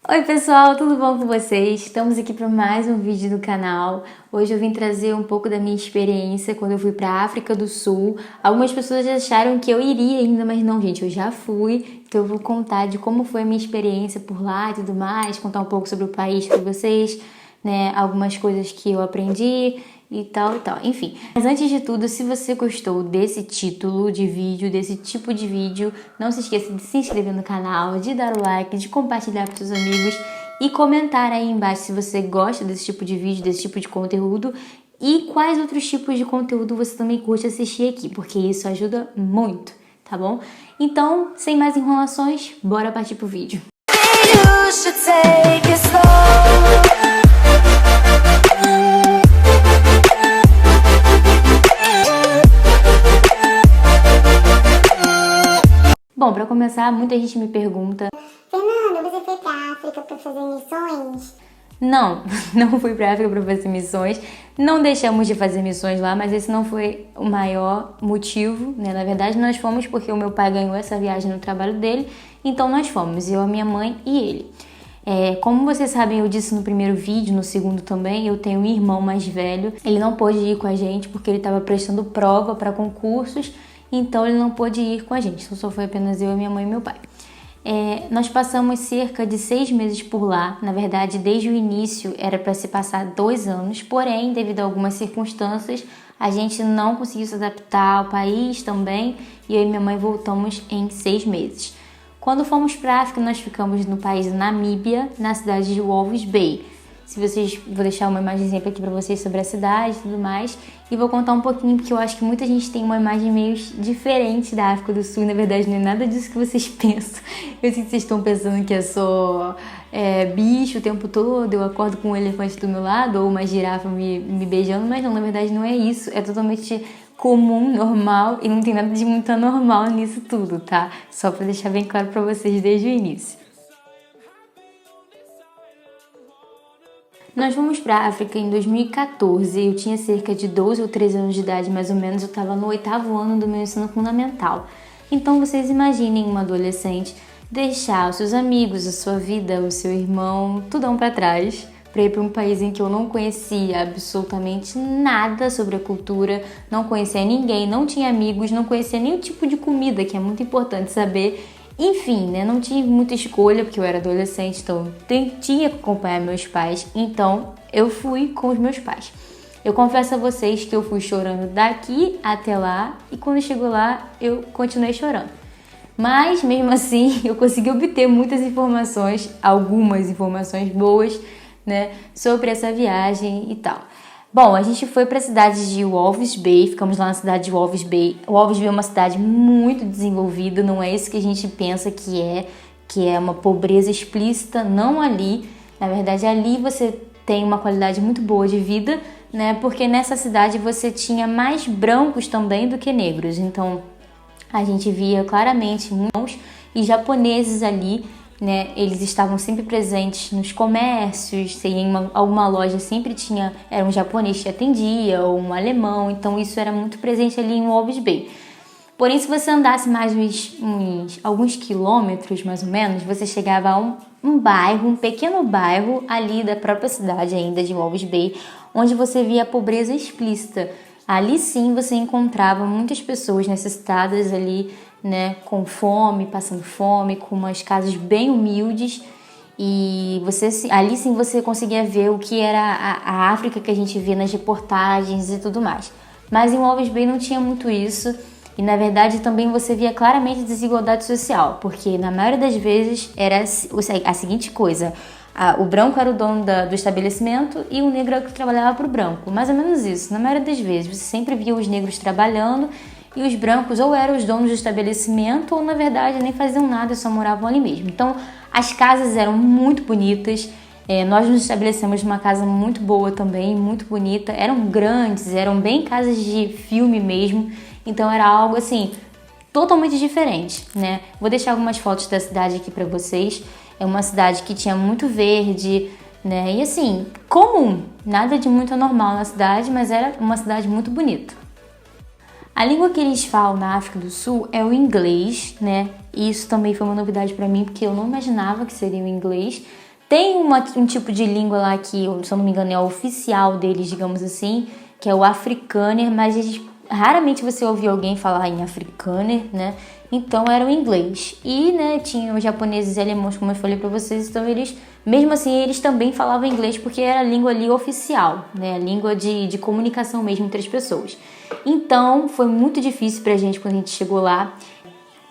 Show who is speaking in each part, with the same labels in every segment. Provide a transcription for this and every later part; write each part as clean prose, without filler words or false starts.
Speaker 1: Oi pessoal, tudo bom com vocês? Estamos aqui para mais um vídeo do canal. Hoje eu vim trazer um pouco da minha experiência quando eu fui para a África do Sul. Algumas pessoas acharam que eu iria ainda, mas não, gente, eu já fui. Então eu vou contar de como foi a minha experiência por lá e tudo mais, contar um pouco sobre o país para vocês, né? Algumas coisas que eu aprendi e tal e tal, enfim. Mas antes de tudo, se você gostou desse título de vídeo, desse tipo de vídeo, não se esqueça de se inscrever no canal, de dar o like, de compartilhar com seus amigos e comentar aí embaixo se você gosta desse tipo de vídeo, desse tipo de conteúdo e quais outros tipos de conteúdo você também curte assistir aqui, porque isso ajuda muito, tá bom? Então, sem mais enrolações, bora partir pro vídeo. Bom, para começar, muita gente me pergunta:
Speaker 2: Fernanda, você foi pra África pra fazer missões?
Speaker 1: Não, não fui para África para fazer missões, não deixamos de fazer missões lá, mas esse não foi o maior motivo, né? Na verdade, nós fomos porque o meu pai ganhou essa viagem no trabalho dele, então nós fomos, eu, a minha mãe e ele. Como vocês sabem, eu disse no primeiro vídeo, no segundo também, eu tenho um irmão mais velho, ele não pôde ir com a gente porque ele estava prestando prova para concursos, então ele não pôde ir com a gente, então só foi apenas eu, minha mãe e meu pai. Nós passamos cerca de 6 meses por lá, na verdade desde o início era para se passar 2 anos, porém devido a algumas circunstâncias a gente não conseguiu se adaptar ao país também e eu e minha mãe voltamos em 6 meses. Quando fomos para a África nós ficamos no país Namíbia, na cidade de Walvis Bay. Vou deixar uma imagenzinha aqui para vocês sobre a cidade e tudo mais. E vou contar um pouquinho, porque eu acho que muita gente tem uma imagem meio diferente da África do Sul. E na verdade não é nada disso que vocês pensam. Eu sei que vocês estão pensando que é só bicho o tempo todo, eu acordo com um elefante do meu lado ou uma girafa me beijando. Mas não, na verdade não é isso. É totalmente comum, normal e não tem nada de muito anormal nisso tudo, tá? Só para deixar bem claro para vocês desde o início. Nós fomos para a África em 2014, eu tinha cerca de 12 ou 13 anos de idade, mais ou menos, eu estava no 8º ano do meu ensino fundamental. Então vocês imaginem uma adolescente deixar os seus amigos, a sua vida, o seu irmão, tudão para trás, para ir para um país em que eu não conhecia absolutamente nada sobre a cultura, não conhecia ninguém, não tinha amigos, não conhecia nem o tipo de comida, que é muito importante saber. Enfim, né, não tive muita escolha porque eu era adolescente, então tinha que acompanhar meus pais, então eu fui com os meus pais. Eu confesso a vocês que eu fui chorando daqui até lá e quando chegou lá eu continuei chorando. Mas mesmo assim eu consegui obter muitas informações, algumas informações boas, né, sobre essa viagem e tal. Bom, a gente foi para a cidade de Walvis Bay, ficamos lá na cidade de Walvis Bay. Walvis Bay é uma cidade muito desenvolvida, não é isso que a gente pensa que é uma pobreza explícita, não ali. Na verdade, ali você tem uma qualidade muito boa de vida, né? Porque nessa cidade você tinha mais brancos também do que negros. Então, a gente via claramente muitos e japoneses ali, né, eles estavam sempre presentes nos comércios, se ia em alguma loja sempre era um japonês que atendia, ou um alemão, então isso era muito presente ali em Walvis Bay. Porém, se você andasse mais alguns quilômetros, mais ou menos, você chegava a um pequeno bairro ali da própria cidade ainda de Walvis Bay, onde você via a pobreza explícita. Ali sim você encontrava muitas pessoas necessitadas ali, né, com fome, passando fome, com umas casas bem humildes e ali sim você conseguia ver o que era a África que a gente vê nas reportagens e tudo mais. Mas em Walvis Bay não tinha muito isso e na verdade também você via claramente desigualdade social, porque na maioria das vezes era a seguinte coisa: o branco era o dono do estabelecimento e o negro era o que trabalhava para o branco, mais ou menos isso. Na maioria das vezes você sempre via os negros trabalhando e os brancos ou eram os donos do estabelecimento ou na verdade nem faziam nada e só moravam ali mesmo. Então as casas eram muito bonitas, nós nos estabelecemos numa casa muito boa também, muito bonita, eram grandes, eram bem casas de filme mesmo, então era algo assim totalmente diferente, né? Vou deixar algumas fotos da cidade aqui para vocês. É uma cidade que tinha muito verde, né? E assim, comum, nada de muito anormal na cidade, mas era uma cidade muito bonita. A língua que eles falam na África do Sul é o inglês, né? E isso também foi uma novidade para mim, porque eu não imaginava que seria o inglês. Tem um tipo de língua lá que, se eu não me engano, é oficial deles, digamos assim, que é o Afrikaner, mas raramente você ouve alguém falar em Afrikaner, né? Então era o inglês. E, né, tinha os japoneses e alemães, como eu falei pra vocês, então eles, mesmo assim, eles também falavam inglês porque era a língua ali oficial, né? A língua de comunicação mesmo entre as pessoas. Então foi muito difícil pra gente quando a gente chegou lá.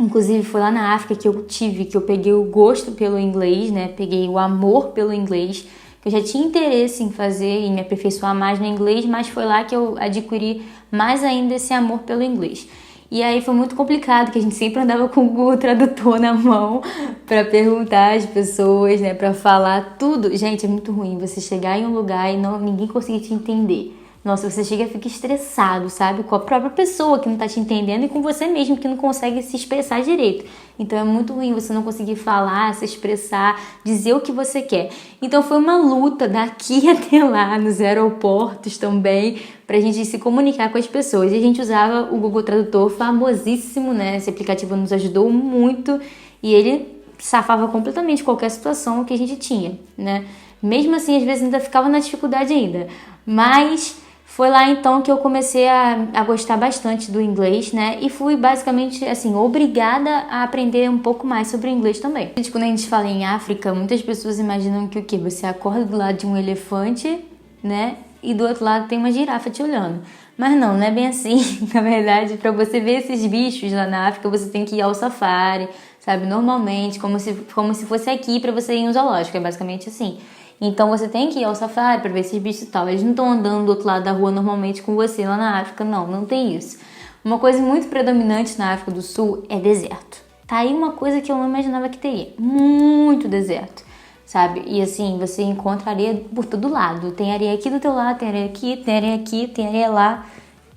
Speaker 1: Inclusive foi lá na África que eu peguei o gosto pelo inglês, né? Peguei o amor pelo inglês. Eu já tinha interesse em fazer e me aperfeiçoar mais no inglês, mas foi lá que eu adquiri mais ainda esse amor pelo inglês. E aí foi muito complicado, que a gente sempre andava com o Google Tradutor na mão para perguntar às pessoas, né? Para falar tudo. Gente, é muito ruim você chegar em um lugar e ninguém conseguir te entender. Nossa, você chega e fica estressado, sabe? Com a própria pessoa que não tá te entendendo e com você mesmo que não consegue se expressar direito. Então é muito ruim você não conseguir falar, se expressar, dizer o que você quer. Então foi uma luta daqui até lá, nos aeroportos também, pra gente se comunicar com as pessoas. E a gente usava o Google Tradutor, famosíssimo, né? Esse aplicativo nos ajudou muito e ele safava completamente qualquer situação que a gente tinha, né? Mesmo assim, às vezes ainda ficava na dificuldade ainda. Mas foi lá então que eu comecei a gostar bastante do inglês, né? E fui basicamente, assim, obrigada a aprender um pouco mais sobre o inglês também. Quando a gente fala em África, muitas pessoas imaginam que o quê? Você acorda do lado de um elefante, né? E do outro lado tem uma girafa te olhando. Mas não é bem assim. Na verdade, para você ver esses bichos lá na África, você tem que ir ao safari, sabe? Normalmente, como se fosse aqui para você ir em um zoológico. É basicamente assim. Então você tem que ir ao safari para ver esses bichos e tal. Eles não estão andando do outro lado da rua normalmente com você lá na África, não tem isso. Uma coisa muito predominante na África do Sul é deserto. Tá aí uma coisa que eu não imaginava que teria. Muito deserto, sabe? E assim, você encontra areia por todo lado. Tem areia aqui do teu lado, tem areia aqui, tem areia aqui, tem areia lá,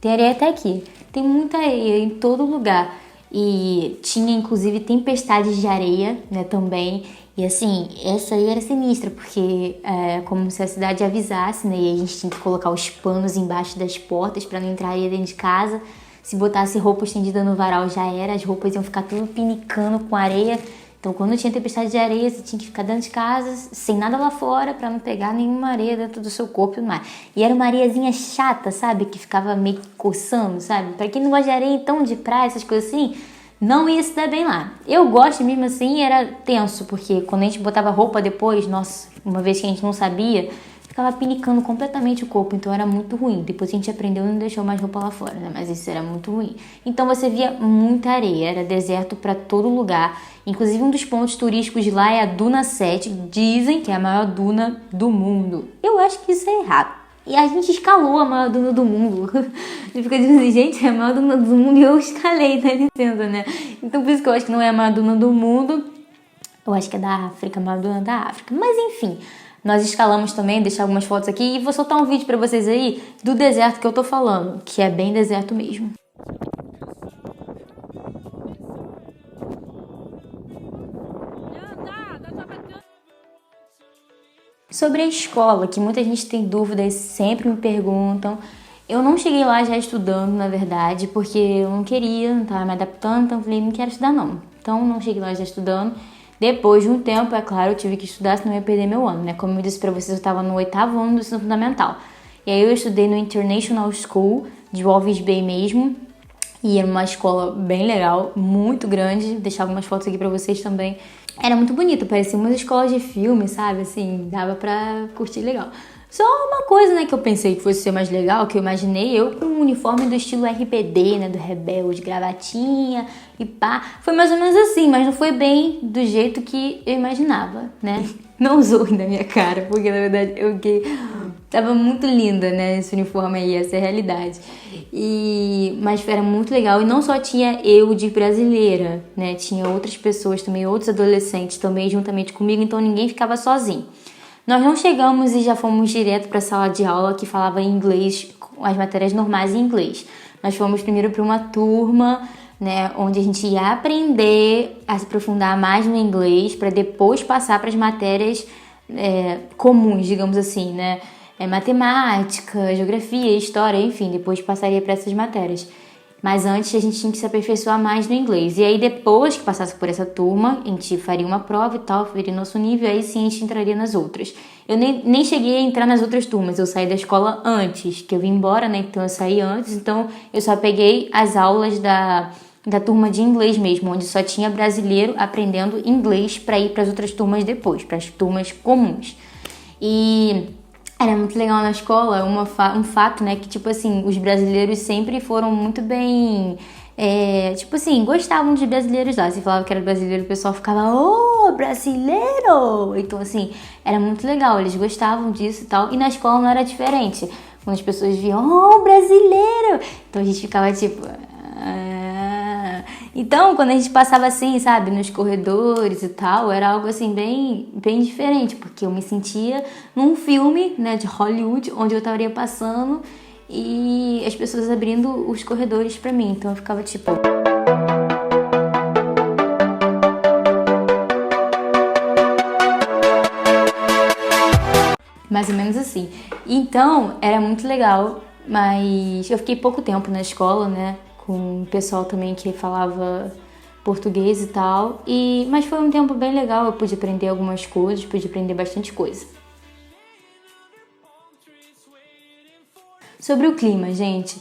Speaker 1: tem areia até aqui. Tem muita areia em todo lugar. E tinha inclusive tempestades de areia, né, também. E assim, essa aí era sinistra, porque como se a cidade avisasse, né, e a gente tinha que colocar os panos embaixo das portas para não entrar areia dentro de casa. Se botasse roupa estendida no varal já era, as roupas iam ficar tudo pinicando com areia. Então quando tinha tempestade de areia, você tinha que ficar dentro de casa, sem nada lá fora, para não pegar nenhuma areia dentro do seu corpo e tudo mais. E era uma areiazinha chata, sabe, que ficava meio que coçando, sabe? Pra quem não gosta de areia, então, de praia, essas coisas assim, não ia se dar bem lá. Eu gosto mesmo assim, era tenso, porque quando a gente botava roupa depois, nossa, uma vez que a gente não sabia, ficava pinicando completamente o corpo, então era muito ruim. Depois a gente aprendeu e não deixou mais roupa lá fora, né? Mas isso era muito ruim. Então você via muita areia, era deserto pra todo lugar. Inclusive um dos pontos turísticos de lá é a Duna 7, dizem que é a maior duna do mundo. Eu acho que isso é errado. E a gente escalou a maior duna do mundo. E fica dizendo assim, gente, é a maior duna do mundo e eu escalei, tá entendendo, né? Então por isso que eu acho que não é a maior duna do mundo. Eu acho que é da África, a maior duna da África. Mas enfim, nós escalamos também, deixar algumas fotos aqui. E vou soltar um vídeo pra vocês aí do deserto que eu tô falando, que é bem deserto mesmo. Sobre a escola, que muita gente tem dúvidas, sempre me perguntam. Eu não cheguei lá já estudando, na verdade, porque eu não queria, não estava me adaptando, então eu falei, não quero estudar não. Então não cheguei lá já estudando. Depois de um tempo, é claro, eu tive que estudar, senão eu ia perder meu ano, né? Como eu disse pra vocês, eu estava no 8º ano do ensino fundamental. E aí eu estudei no International School, de Walvis Bay mesmo. E era uma escola bem legal, muito grande. Vou deixar algumas fotos aqui pra vocês também. Era muito bonito, parecia umas escolas de filme, sabe? Assim, dava pra curtir legal. Só uma coisa, né, que eu pensei que fosse ser mais legal, que eu imaginei, eu com um uniforme do estilo RBD, né, do Rebelde, gravatinha e pá. Foi mais ou menos assim, mas não foi bem do jeito que eu imaginava, né? Não usou ainda a minha cara, porque na verdade eu tava muito linda, né, esse uniforme aí, essa é a realidade. Mas era muito legal, e não só tinha eu de brasileira, né, tinha outras pessoas também, outros adolescentes também juntamente comigo, então ninguém ficava sozinho. Nós não chegamos e já fomos direto para a sala de aula que falava em inglês, as matérias normais em inglês. Nós fomos primeiro para uma turma, né, onde a gente ia aprender a se aprofundar mais no inglês para depois passar para as matérias comuns, digamos assim, né? Matemática, geografia, história, enfim, depois passaria para essas matérias. Mas antes a gente tinha que se aperfeiçoar mais no inglês. E aí depois que passasse por essa turma, a gente faria uma prova e tal, veria nosso nível, aí sim a gente entraria nas outras. Eu nem cheguei a entrar nas outras turmas, eu saí da escola antes, que eu vim embora, né? Então eu saí antes, então eu só peguei as aulas da turma de inglês mesmo, onde só tinha brasileiro aprendendo inglês para ir para as outras turmas depois, para as turmas comuns. E era muito legal na escola, um fato, né, que tipo assim, os brasileiros sempre foram muito bem, tipo assim, gostavam de brasileiros lá. Você falava que era brasileiro, o pessoal ficava, oh, brasileiro! Então assim, era muito legal, eles gostavam disso e tal, e na escola não era diferente. Quando as pessoas viam, oh, brasileiro! Então a gente ficava tipo... Então, quando a gente passava assim, sabe, nos corredores e tal, era algo assim bem, bem diferente, porque eu me sentia num filme, né, de Hollywood, onde eu estaria passando e as pessoas abrindo os corredores pra mim. Então eu ficava tipo... mais ou menos assim. Então, era muito legal, mas eu fiquei pouco tempo na escola, né, com o pessoal também que falava português e tal, mas foi um tempo bem legal, eu pude aprender algumas coisas, pude aprender bastante coisa. Sobre o clima, gente,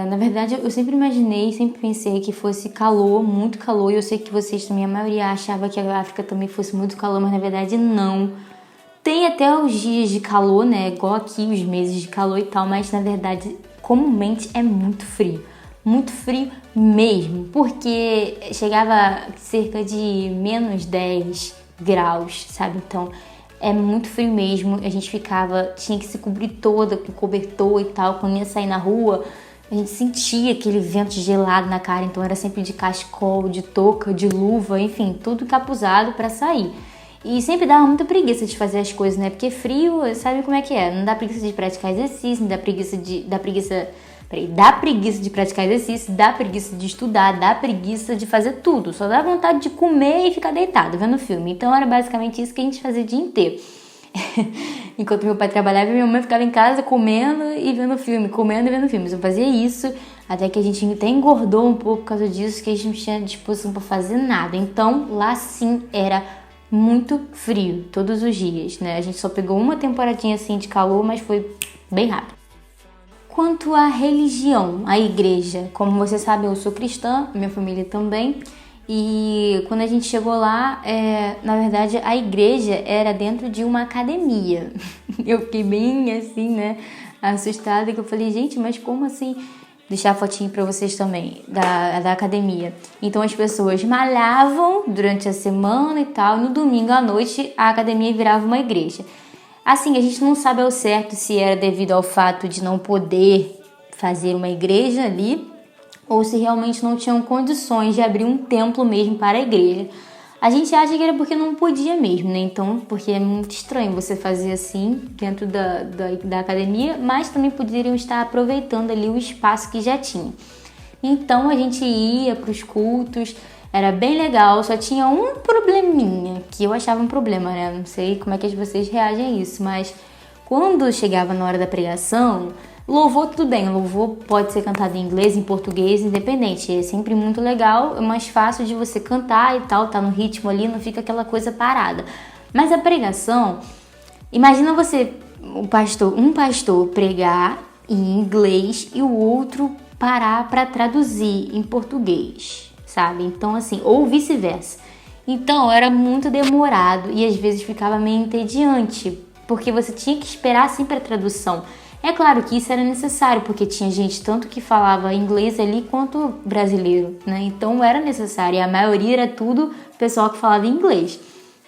Speaker 1: na verdade eu sempre imaginei, sempre pensei que fosse calor, muito calor, e eu sei que vocês também, a maioria achava que a África também fosse muito calor, mas na verdade não. Tem até os dias de calor, né, igual aqui, os meses de calor e tal, mas na verdade comumente é muito frio mesmo, porque chegava a cerca de menos 10 graus, sabe? Então é muito frio mesmo, a gente tinha que se cobrir toda com cobertor e tal, quando ia sair na rua, a gente sentia aquele vento gelado na cara, então era sempre de cachecol, de touca, de luva, enfim, tudo encapuzado para sair. E sempre dava muita preguiça de fazer as coisas, né? Porque frio, sabe como é que é? Não dá preguiça de praticar exercício, não dá preguiça dá preguiça de praticar exercício, dá preguiça de estudar, dá preguiça de fazer tudo. Só dá vontade de comer e ficar deitado vendo filme. Então era basicamente isso que a gente fazia o dia inteiro. Enquanto meu pai trabalhava, minha mãe ficava em casa comendo e vendo filme, comendo e vendo filmes. Eu fazia isso até que a gente até engordou um pouco por causa disso, que a gente não tinha disposição para fazer nada. Então lá sim era muito frio todos os dias, né? A gente só pegou uma temporadinha assim de calor, mas foi bem rápido. Quanto à religião, a igreja, como você sabe, eu sou cristã, minha família também, e quando a gente chegou lá, na verdade a igreja era dentro de uma academia. Eu fiquei bem assim, né, assustada, que eu falei, gente, mas como assim? Deixar a fotinho pra vocês também, da academia. Então as pessoas malhavam durante a semana e tal, no domingo à noite a academia virava uma igreja. Assim, a gente não sabe ao certo se era devido ao fato de não poder fazer uma igreja ali, ou se realmente não tinham condições de abrir um templo mesmo para a igreja. A gente acha que era porque não podia mesmo, né? Então, porque é muito estranho você fazer assim dentro da academia, mas também poderiam estar aproveitando ali o espaço que já tinha. Então, a gente ia para os cultos, era bem legal, só tinha um probleminha, que eu achava um problema, né? Não sei como é que vocês reagem a isso, mas quando chegava na hora da pregação, louvor tudo bem, louvor pode ser cantado em inglês, em português, independente, é sempre muito legal, é mais fácil de você cantar e tal, tá no ritmo ali, não fica aquela coisa parada. Mas a pregação, imagina você, um pastor pregar em inglês e o outro parar para traduzir em português, sabe? Então assim, ou vice-versa. Então era muito demorado e às vezes ficava meio entediante, porque você tinha que esperar assim para tradução. É claro que isso era necessário, porque tinha gente tanto que falava inglês ali quanto brasileiro, né? Então era necessário, e a maioria era tudo pessoal que falava inglês,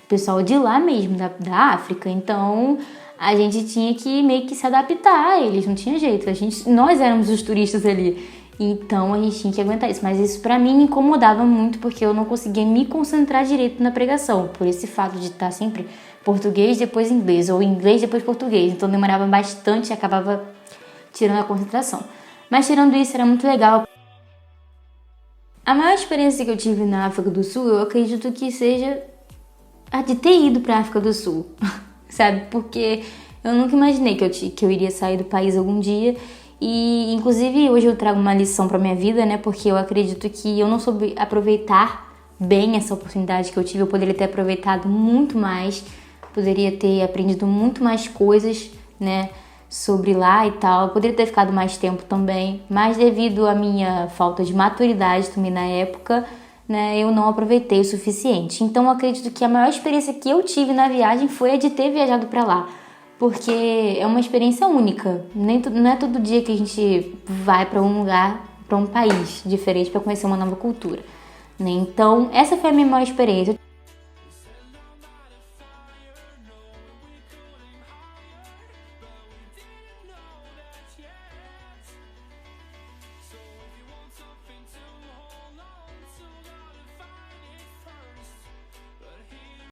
Speaker 1: pessoal de lá mesmo, da África. Então a gente tinha que meio que se adaptar a eles, não tinha jeito, nós éramos os turistas ali, então a gente tinha que aguentar isso. Mas isso pra mim me incomodava muito, porque eu não conseguia me concentrar direito na pregação, por esse fato de estar sempre português, depois inglês, ou inglês, depois português. Então demorava bastante e acabava tirando a concentração. Mas tirando isso, era muito legal. A maior experiência que eu tive na África do Sul, eu acredito que seja a de ter ido pra África do Sul, sabe? Porque eu nunca imaginei que eu iria sair do país algum dia E inclusive hoje eu trago uma lição para minha vida, né? Porque eu acredito que eu não soube aproveitar bem essa oportunidade que eu tive. Eu poderia ter aproveitado muito mais, poderia ter aprendido muito mais coisas, né, sobre lá e tal. Eu poderia ter ficado mais tempo também, mas devido à minha falta de maturidade também na época, né, eu não aproveitei o suficiente. Então eu acredito que a maior experiência que eu tive na viagem foi a de ter viajado para lá, porque é uma experiência única. Não é todo dia que a gente vai para um lugar, para um país diferente para conhecer uma nova cultura, né? Então essa foi a minha maior experiência.